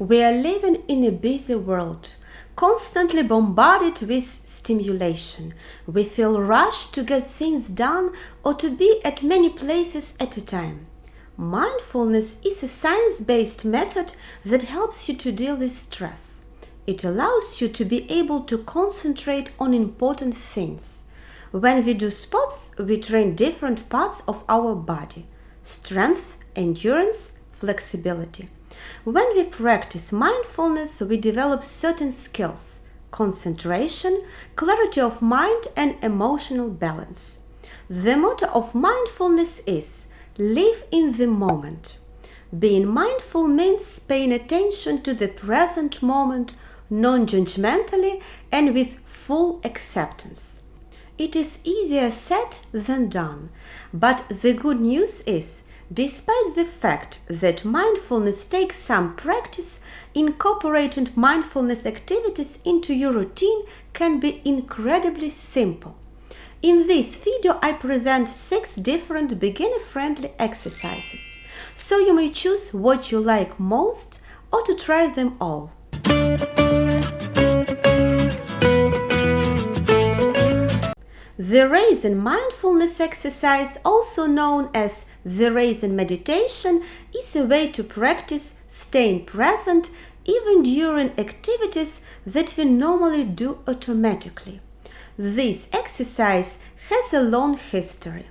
We are living in a busy world, constantly bombarded with stimulation. We feel rushed to get things done or to be at many places at a time. Mindfulness is a science-based method that helps you to deal with stress. It allows you to be able to concentrate on important things. When we do sports, we train different parts of our body: strength, endurance, flexibility. When we practice mindfulness, we develop certain skills: concentration, clarity of mind, and emotional balance. The motto of mindfulness is live in the moment. Being mindful means paying attention to the present moment non-judgmentally and with full acceptance. It is easier said than done, but the good news is, despite the fact that mindfulness takes some practice, incorporating mindfulness activities into your routine can be incredibly simple. In this video, I present 6 different beginner-friendly exercises, so you may choose what you like most or to try them all. The Raisin mindfulness exercise, also known as the Raisin meditation, is a way to practice staying present even during activities that we normally do automatically. This exercise has a long history.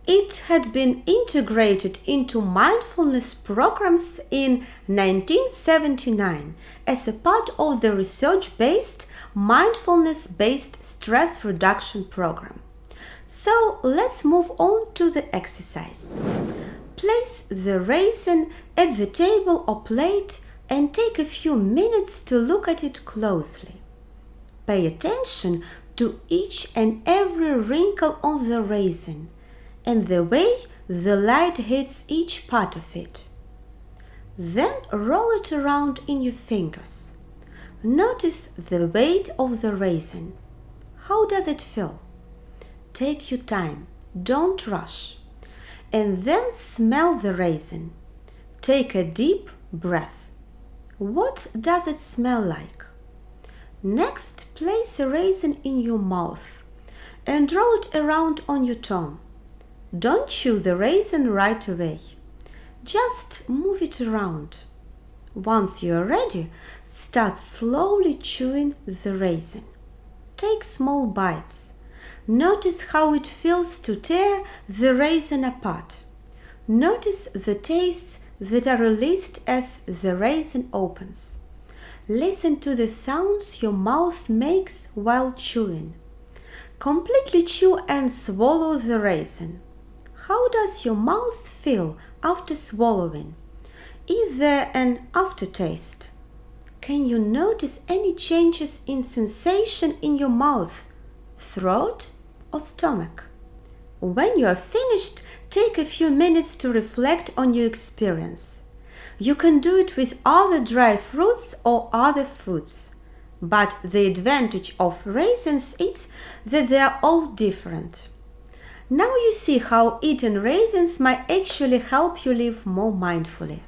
It had been integrated into mindfulness programs in 1979 as a part of the research-based, mindfulness-based stress reduction program. So let's move on to the exercise. Place the raisin at the table or plate and take a few minutes to look at it closely. Pay attention to each and every wrinkle on the raisin and the way the light hits each part of it. Then roll it around in your fingers. Notice the weight of the raisin. How does it feel? Take your time, don't rush. And then smell the raisin. Take a deep breath. What does it smell like? Next, place a raisin in your mouth and roll it around on your tongue. Don't chew the raisin right away. Just move it around. Once you are ready, start slowly chewing the raisin. Take small bites. Notice how it feels to tear the raisin apart. Notice the tastes that are released as the raisin opens. Listen to the sounds your mouth makes while chewing. Completely chew and swallow the raisin. How does your mouth feel after swallowing? Is there an aftertaste? Can you notice any changes in sensation in your mouth, throat, or stomach? When you are finished, take a few minutes to reflect on your experience. You can do it with other dry fruits or other foods, but the advantage of raisins is that they are all different. Now you see how eating raisins might actually help you live more mindfully.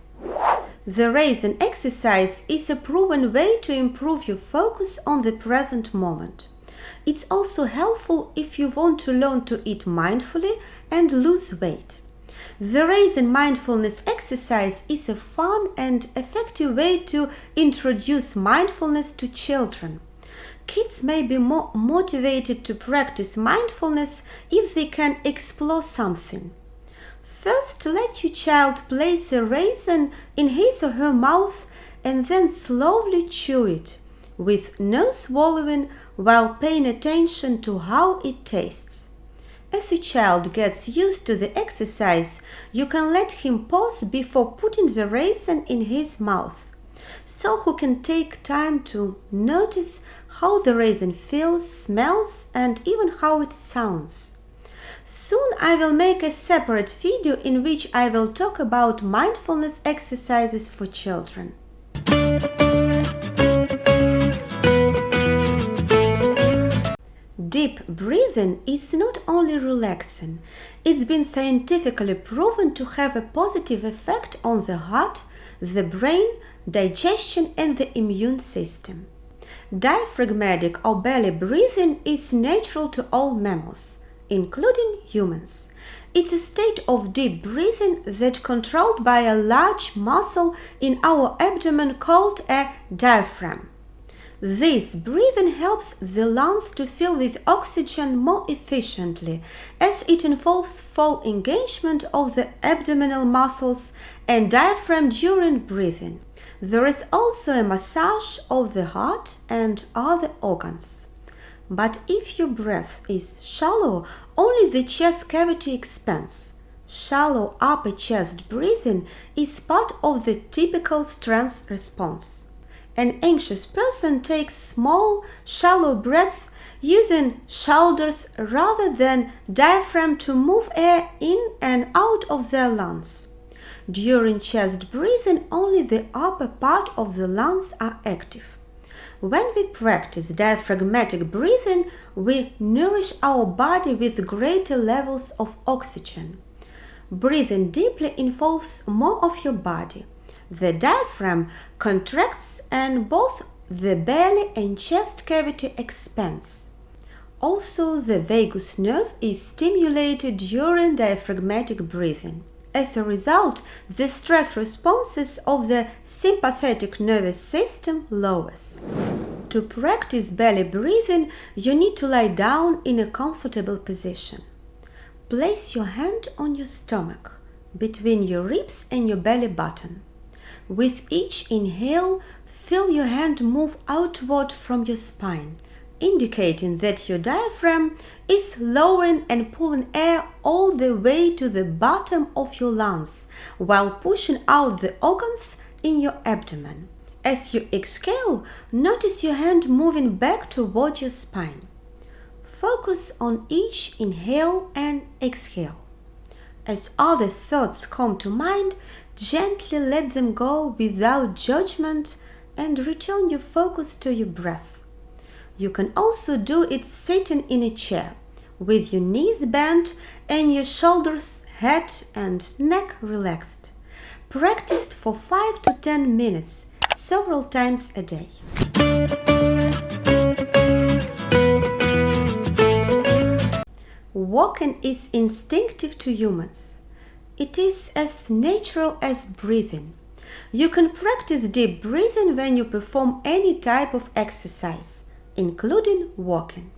The raisin exercise is a proven way to improve your focus on the present moment. It's also helpful if you want to learn to eat mindfully and lose weight. The Raisin mindfulness exercise is a fun and effective way to introduce mindfulness to children. Kids may be more motivated to practice mindfulness if they can explore something. First, let your child place a raisin in his or her mouth and then slowly chew it, with no swallowing, while paying attention to how it tastes. As a child gets used to the exercise, you can let him pause before putting the raisin in his mouth, so he can take time to notice how the raisin feels, smells, and even how it sounds. Soon I will make a separate video in which I will talk about mindfulness exercises for children. Deep breathing is not only relaxing, it's been scientifically proven to have a positive effect on the heart, the brain, digestion, and the immune system. Diaphragmatic or belly breathing is natural to all mammals, including humans. It's a state of deep breathing that's controlled by a large muscle in our abdomen called a diaphragm. This breathing helps the lungs to fill with oxygen more efficiently, as it involves full engagement of the abdominal muscles and diaphragm during breathing. There is also a massage of the heart and other organs. But if your breath is shallow, only the chest cavity expands. Shallow upper chest breathing is part of the typical stress response. An anxious person takes small, shallow breaths using shoulders rather than diaphragm to move air in and out of their lungs. During chest breathing, only the upper part of the lungs are active. When we practice diaphragmatic breathing, we nourish our body with greater levels of oxygen. Breathing deeply involves more of your body. The diaphragm contracts and both the belly and chest cavity expands. Also, the vagus nerve is stimulated during diaphragmatic breathing. As a result, the stress responses of the sympathetic nervous system lowers. To practice belly breathing, you need to lie down in a comfortable position. Place your hand on your stomach, between your ribs and your belly button. With each inhale, feel your hand move outward from your spine, indicating that your diaphragm is lowering and pulling air all the way to the bottom of your lungs while pushing out the organs in your abdomen. As you exhale, notice your hand moving back toward your spine. Focus on each inhale and exhale. As other thoughts come to mind, gently let them go without judgment and return your focus to your breath. You can also do it sitting in a chair, with your knees bent and your shoulders, head and neck relaxed. Practiced for 5 to 10 minutes, several times a day. Walking is instinctive to humans. It is as natural as breathing. You can practice deep breathing when you perform any type of exercise, including walking.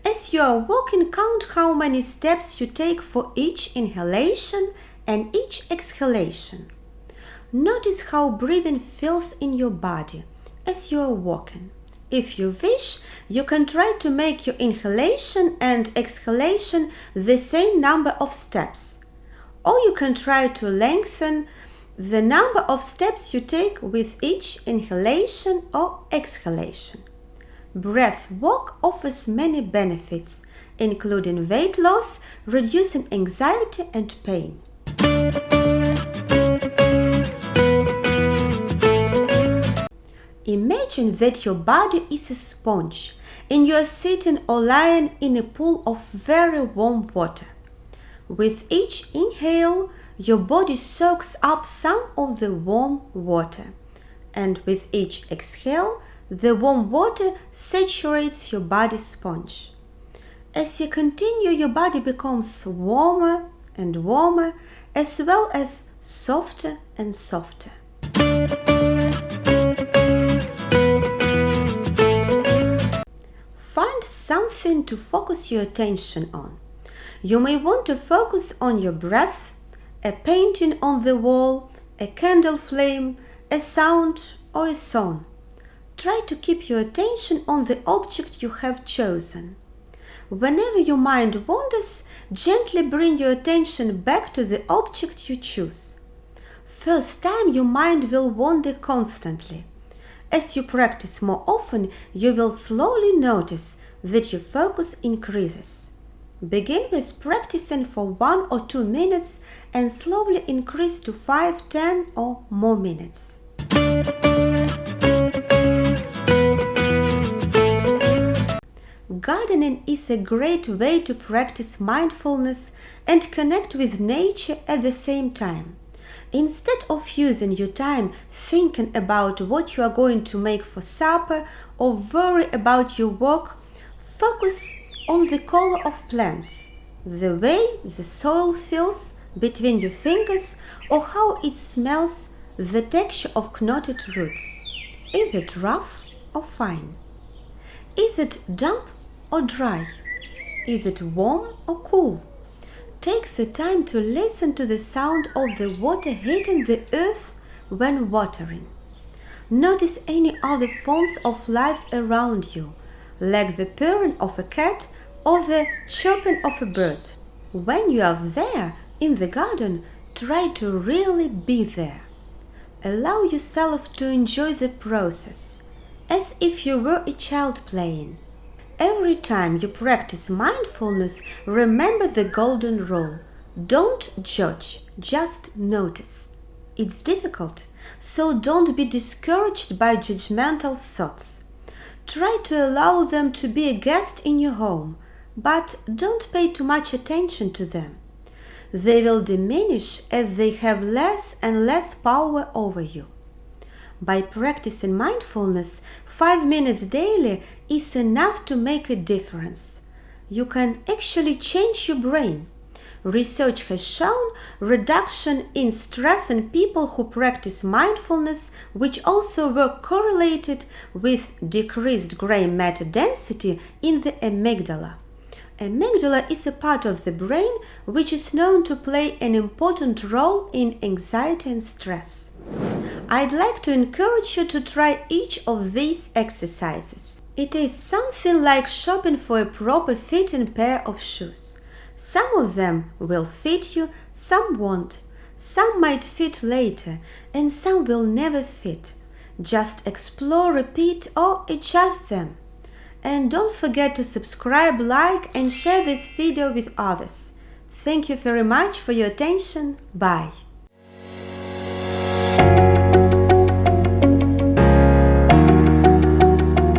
As you are walking, count how many steps you take for each inhalation and each exhalation. Notice how breathing feels in your body as you are walking. If you wish, you can try to make your inhalation and exhalation the same number of steps, or you can try to lengthen the number of steps you take with each inhalation or exhalation. Breath work offers many benefits, including weight loss, reducing anxiety and pain. Imagine that your body is a sponge and you are sitting or lying in a pool of very warm water. With each inhale, your body soaks up some of the warm water, and with each exhale, the warm water saturates your body sponge. As you continue, your body becomes warmer and warmer, as well as softer and softer. Find something to focus your attention on. You may want to focus on your breath, a painting on the wall, a candle flame, a sound, or a song. Try to keep your attention on the object you have chosen. Whenever your mind wanders, gently bring your attention back to the object you choose. First time, your mind will wander constantly. As you practice more often, you will slowly notice that your focus increases. Begin with practicing for 1 or 2 minutes and slowly increase to 5, 10 or more minutes. Gardening is a great way to practice mindfulness and connect with nature at the same time. Instead of using your time thinking about what you are going to make for supper or worry about your work, focus on the color of plants, the way the soil feels between your fingers, or how it smells, the texture of knotted roots. Is it rough or fine? Is it damp or dry? Is it warm or cool? Take the time to listen to the sound of the water hitting the earth when watering. Notice any other forms of life around you, like the purring of a cat or the chirping of a bird. When you are there in the garden, try to really be there. Allow yourself to enjoy the process, as if you were a child playing. Every time you practice mindfulness, remember the golden rule. Don't judge, just notice. It's difficult, so don't be discouraged by judgmental thoughts. Try to allow them to be a guest in your home, but don't pay too much attention to them. They will diminish as they have less and less power over you. By practicing mindfulness, 5 minutes daily is enough to make a difference. You can actually change your brain. Research has shown reduction in stress in people who practice mindfulness, which also were correlated with decreased gray matter density in the amygdala. Amygdala is a part of the brain which is known to play an important role in anxiety and stress. I'd like to encourage you to try each of these exercises. It is something like shopping for a proper fitting pair of shoes. Some of them will fit you, some won't. Some might fit later, and some will never fit. Just explore, repeat, or adjust them. And don't forget to subscribe, like, and share this video with others. Thank you very much for your attention. Bye.